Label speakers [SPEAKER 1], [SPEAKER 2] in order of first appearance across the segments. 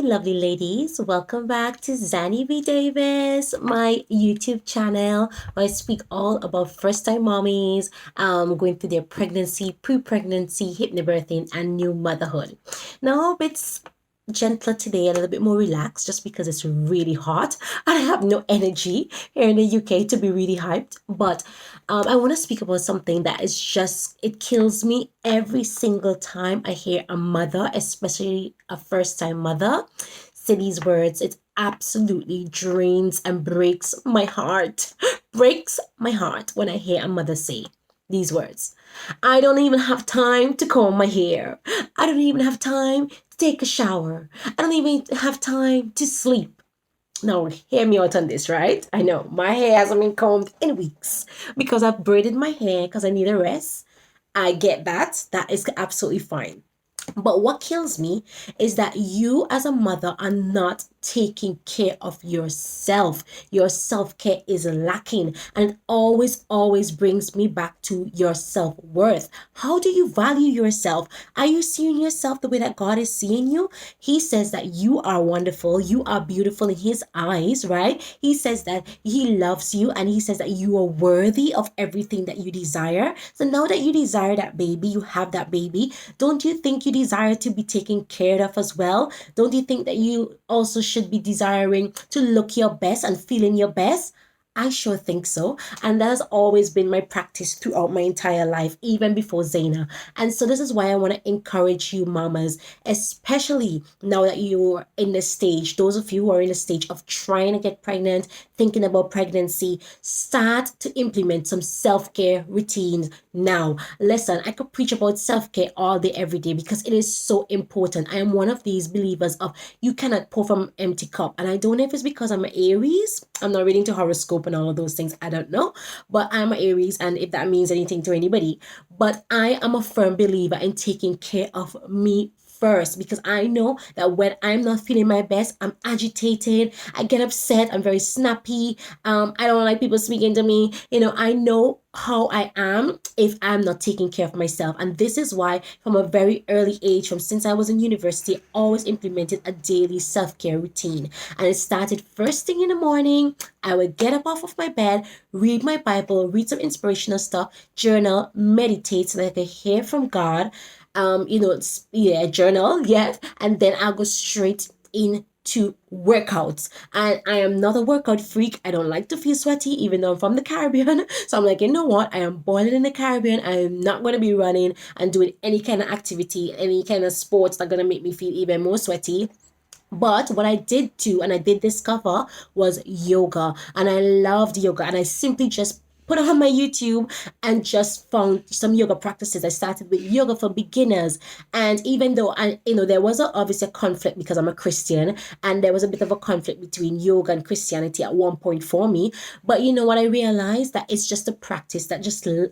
[SPEAKER 1] lovely ladies. Welcome back to Zanny B. Davis, my YouTube channel, where I speak all about first-time mommies, going through their pregnancy, pre-pregnancy, hypnobirthing, and new motherhood. Now, I hope it's gentler today, a little bit more relaxed, just because it's really hot. I have no energy here in the UK to be really hyped, but I want to speak about something that is just, it kills me every single time I hear a mother, especially a first time mother, say these words. It absolutely drains and breaks my heart. Breaks my heart when I hear a mother say these words. I don't even have time to comb my hair. I don't even have time to take a shower. I don't even have time to sleep. Now, hear me out on this, right? I know my hair hasn't been combed in weeks because I've braided my hair because I need a rest. I get that. That is absolutely fine. But what kills me is that you, as a mother, are not taking care of yourself. Your self care is lacking, and it always brings me back to your self worth. How do you value yourself? Are you seeing yourself the way that God is seeing you? He says that you are wonderful, you are beautiful in His eyes, right? He says that He loves you, and He says that you are worthy of everything that you desire. So now that you desire that baby, you have that baby, don't you think you desire to be taken care of as well? Don't you think that you also should be desiring to look your best and feeling your best? I sure think so. And that has always been my practice throughout my entire life, even before Zaina. And so this is why I want to encourage you, mamas, especially now that you're in the stage, those of you who are in the stage of trying to get pregnant, thinking about pregnancy, start to implement some self-care routines now. Listen, I could preach about self-care all day, every day, because it is so important. I am one of these believers of you cannot pour from an empty cup. And I don't know if it's because I'm an Aries. I'm not reading to horoscope and all of those things. I don't know. But I'm an Aries, and if that means anything to anybody. But I am a firm believer in taking care of me first, because I know that when I'm not feeling my best, I'm agitated, I get upset, I'm very snappy, I don't like people speaking to me. I know how I am if I'm not taking care of myself. And this is why from a very early age, from since I was in university, I always implemented a daily self-care routine. And it started first thing in the morning. I would get up off of my bed, read my Bible, read some inspirational stuff, journal, meditate so that I could hear from God. Journal, yeah, and then I'll go straight into workouts. And I am not a workout freak. I don't like to feel sweaty, even though I'm from the Caribbean. So I'm like, you know what? I am born in the Caribbean. I am not going to be running and doing any kind of activity, any kind of sports that are going to make me feel even more sweaty. But what I did do, and I did discover, was yoga. And I loved yoga. And I simply just put it on my YouTube and just found some yoga practices. I started with yoga for beginners. And even though there was obviously a conflict because I'm a Christian, and there was a bit of a conflict between yoga and Christianity at one point for me. But you know what? I realized that it's just a practice that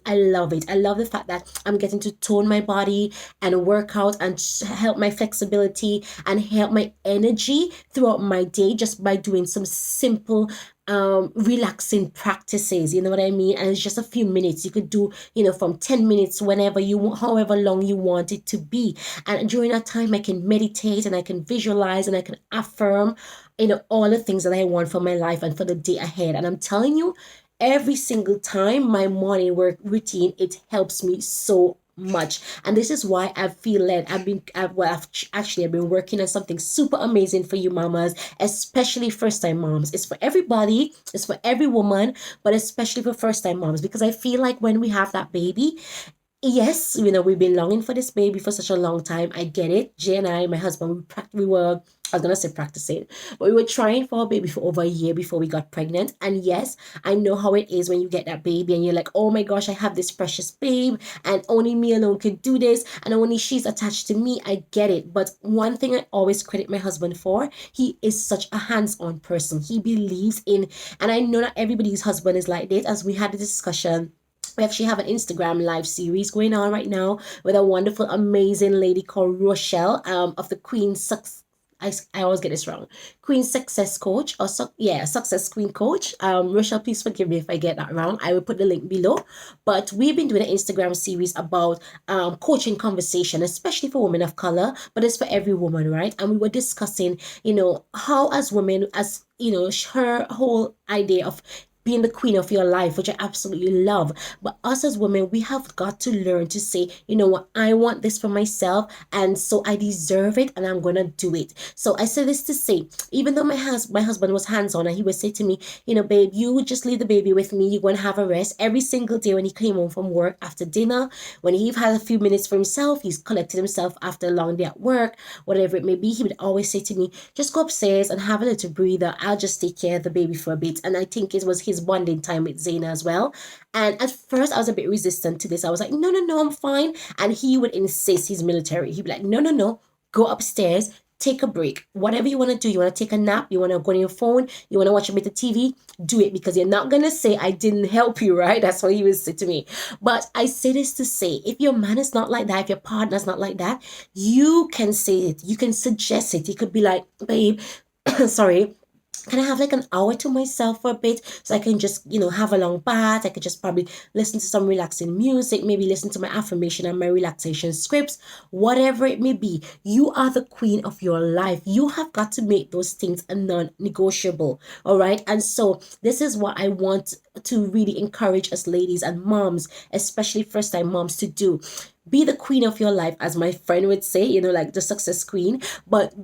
[SPEAKER 1] I love it. I love the fact that I'm getting to tone my body and work out and help my flexibility and help my energy throughout my day just by doing some simple relaxing practices. You know what I mean? And it's just a few minutes. You could do, from 10 minutes, whenever you want, however long you want it to be. And during that time, I can meditate and I can visualize and I can affirm, all the things that I want for my life and for the day ahead. And I'm telling you, every single time my morning work routine, it helps me so much. And this is why I feel led. I've been working on something super amazing for you mamas, especially first time moms. It's for everybody, it's for every woman, but especially for first time moms, because I feel like when we have that baby, yes, we've been longing for this baby for such a long time. I get it. Jay and I, my husband, we were, I was gonna say practicing, but we were trying for a baby for over a year before we got pregnant. And yes, I know how it is when you get that baby and you're like, oh my gosh, I have this precious babe, and only me alone can do this, and only she's attached to me. I get it. But one thing I always credit my husband for, he is such a hands-on person. He believes in, and I know not everybody's husband is like this, as we had a discussion. We actually have an Instagram live series going on right now with a wonderful, amazing lady called Rochelle, of the Queen I always get this wrong. Queen Success Coach, or yeah, Success Queen Coach. Rochelle, please forgive me if I get that wrong. I will put the link below. But we've been doing an Instagram series about coaching conversation, especially for women of color, but it's for every woman, right? And we were discussing, how as women, as her whole idea of being the queen of your life, which I absolutely love. But us as women, we have got to learn to say, you know what, I want this for myself, and so I deserve it, and I'm gonna do it. So I say this to say, even though my husband was hands on, and he would say to me, babe, you just leave the baby with me. You're gonna have a rest every single day when he came home from work after dinner. When he had a few minutes for himself, he's collected himself after a long day at work, whatever it may be. He would always say to me, just go upstairs and have a little breather. I'll just take care of the baby for a bit. And I think it was his bonding time with Zaina as well. And at first, I was a bit resistant to this. I was like, no, no, no, I'm fine. And he would insist, he's military. He'd be like, no, no, no, go upstairs, take a break. Whatever you want to do, you want to take a nap, you want to go on your phone, you want to watch a bit of TV, do it, because you're not going to say, I didn't help you, right? That's what he would say to me. But I say this to say, if your man is not like that, if your partner's not like that, you can say it. You can suggest it. You could be like, babe, sorry, can I have like an hour to myself for a bit so I can just, have a long bath? I could just probably listen to some relaxing music, maybe listen to my affirmation and my relaxation scripts, whatever it may be. You are the queen of your life. You have got to make those things a non-negotiable. All right. And so this is what I want to really encourage us ladies and moms, especially first time moms, to do. Be the queen of your life, as my friend would say, like the success queen, but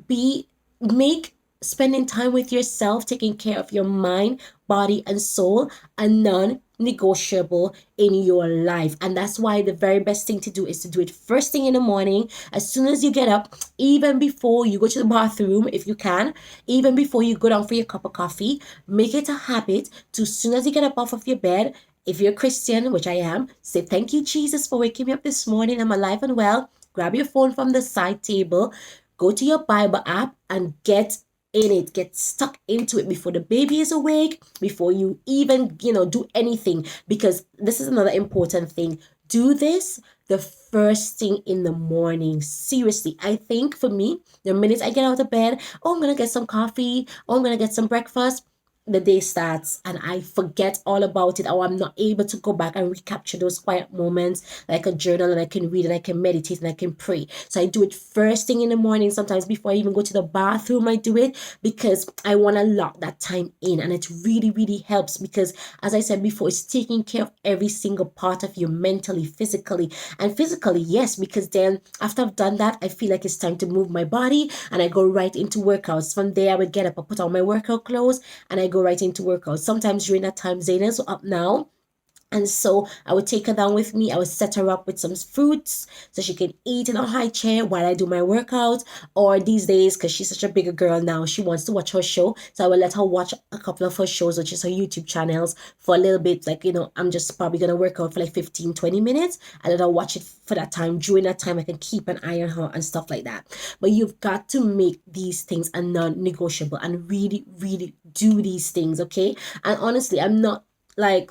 [SPEAKER 1] make spending time with yourself, taking care of your mind, body, and soul, a non-negotiable in your life. And that's why the very best thing to do is to do it first thing in the morning, as soon as you get up, even before you go to the bathroom, if you can, even before you go down for your cup of coffee. Make it a habit to, as soon as you get up off of your bed, if you're a Christian, which I am, say, thank you, Jesus, for waking me up this morning. I'm alive and well. Grab your phone from the side table, go to your Bible app, and get in it, get stuck into it before the baby is awake, before you even do anything, because this is another important thing. Do this the first thing in the morning. Seriously, I think for me, the minute I get out of bed, oh, I'm gonna get some coffee, oh, I'm gonna get some breakfast, the day starts and I forget all about it, or I'm not able to go back and recapture those quiet moments, like a journal, and I can read and I can meditate and I can pray. So I do it first thing in the morning. Sometimes before I even go to the bathroom, I do it, because I want to lock that time in, and it really, really helps, because as I said before, it's taking care of every single part of you, mentally, physically. And physically, yes, because then after I've done that, I feel like it's time to move my body, and I go right into workouts. From there, I would get up, I put on my workout clothes, and I go right into workouts. Sometimes during that time, Zaina's up now, and so I would take her down with me. I would set her up with some fruits so she can eat in a high chair while I do my workout. Or these days, because she's such a bigger girl now, she wants to watch her show. So I will let her watch a couple of her shows, which is her YouTube channels, for a little bit. Like, I'm just probably going to work out for like 15, 20 minutes. And then I'll watch it for that time. During that time, I can keep an eye on her and stuff like that. But you've got to make these things a non-negotiable and really, really do these things, okay? And honestly, I'm not like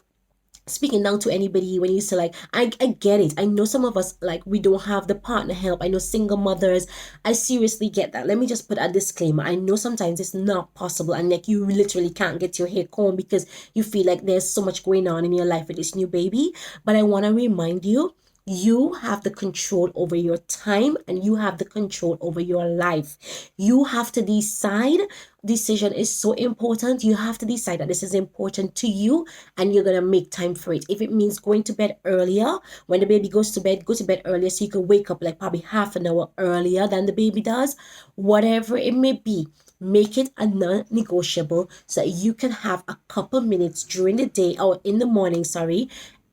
[SPEAKER 1] speaking down to anybody when you say like, I get it. I know some of us, like, we don't have the partner help. I know single mothers. I seriously get that. Let me just put a disclaimer. I know sometimes it's not possible, and like you literally can't get your hair combed because you feel like there's so much going on in your life with this new baby. But I want to remind you, you have the control over your time, and you have the control over your life. You have to decide. Decision is so important. You have to decide that this is important to you, and you're gonna make time for it. If it means going to bed earlier, when the baby goes to bed, go to bed earlier so you can wake up like probably half an hour earlier than the baby does. Whatever it may be, make it a non-negotiable so that you can have a couple minutes during the day, or in the morning, sorry,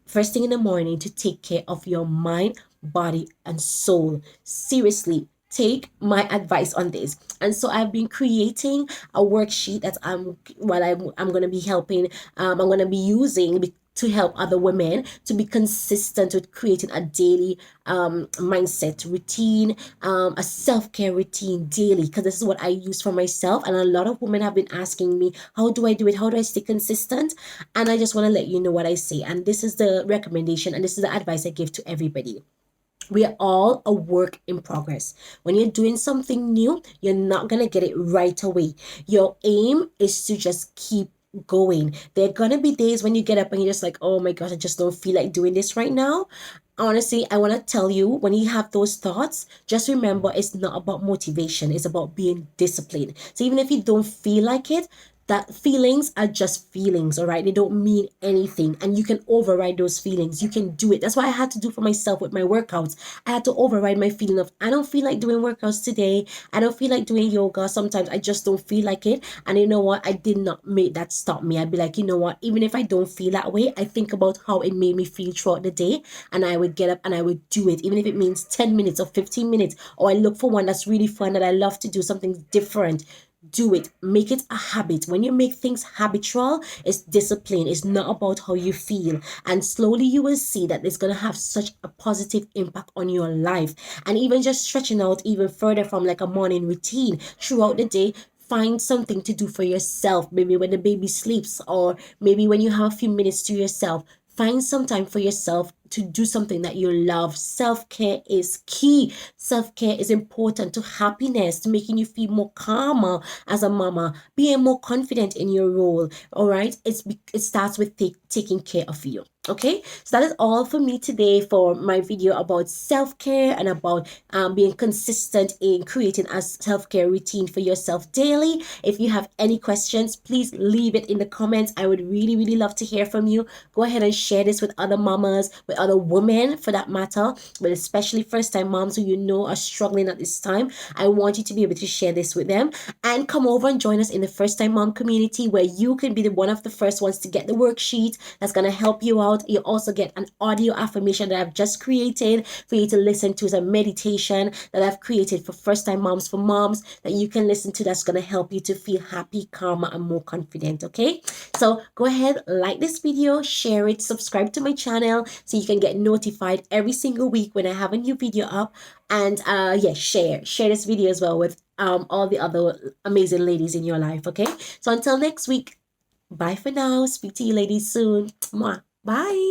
[SPEAKER 1] first thing in the morning, to take care of your mind, body, and soul. Seriously, take my advice on this. And so I've been creating a worksheet that I'm going to be helping, I'm going to be using to help other women to be consistent with creating a daily mindset routine, a self-care routine daily, because this is what I use for myself. And a lot of women have been asking me, how do I do it? How do I stay consistent? And I just want to let you know what I say. And this is the recommendation, and this is the advice I give to everybody. We are all a work in progress. When you're doing something new, you're not going to get it right away. Your aim is to just keep going. There are going to be days when you get up and you're just like, oh my gosh, I just don't feel like doing this right now. Honestly, I want to tell you, when you have those thoughts, just remember it's not about motivation, it's about being disciplined. So even if you don't feel like it, that feelings are just feelings, all right? They don't mean anything, and you can override those feelings. You can do it. That's what I had to do for myself with my workouts. I had to override my feeling of, I don't feel like doing workouts today. I don't feel like doing yoga. Sometimes I just don't feel like it. And you know what? I did not make that stop me. I'd be like, you know what? Even if I don't feel that way, I think about how it made me feel throughout the day, and I would get up and I would do it, even if it means 10 minutes or 15 minutes, or I look for one that's really fun that I love to do, something different. Do it. Make it a habit. When you make things habitual, it's discipline. It's not about how you feel. And slowly you will see that it's going to have such a positive impact on your life. And even just stretching out even further from like a morning routine throughout the day, find something to do for yourself. Maybe when the baby sleeps, or maybe when you have a few minutes to yourself. Find some time for yourself to do something that you love. Self-care is key. Self-care is important to happiness, to making you feel more calmer as a mama, being more confident in your role. All right, it starts with taking care of you. Okay, so that is all for me today for my video about self-care and about being consistent in creating a self-care routine for yourself daily. If you have any questions, please leave it in the comments. I would really, really love to hear from you. Go ahead and share this with other mamas, with other women for that matter, but especially first-time moms who you know are struggling at this time. I want you to be able to share this with them, and come over and join us in the first-time mom community, where you can be one of the first ones to get the worksheet that's going to help you out. You also get an audio affirmation that I've just created for you to listen to, as a meditation that I've created for first-time moms, for moms that you can listen to, that's going to help you to feel happy, calmer, and more confident. Okay, so go ahead, like this video, share it, subscribe to my channel so you can get notified every single week when I have a new video up. And yeah, share this video as well with all the other amazing ladies in your life. Okay, so until next week, bye for now. Speak to you ladies soon. Mwah. Bye.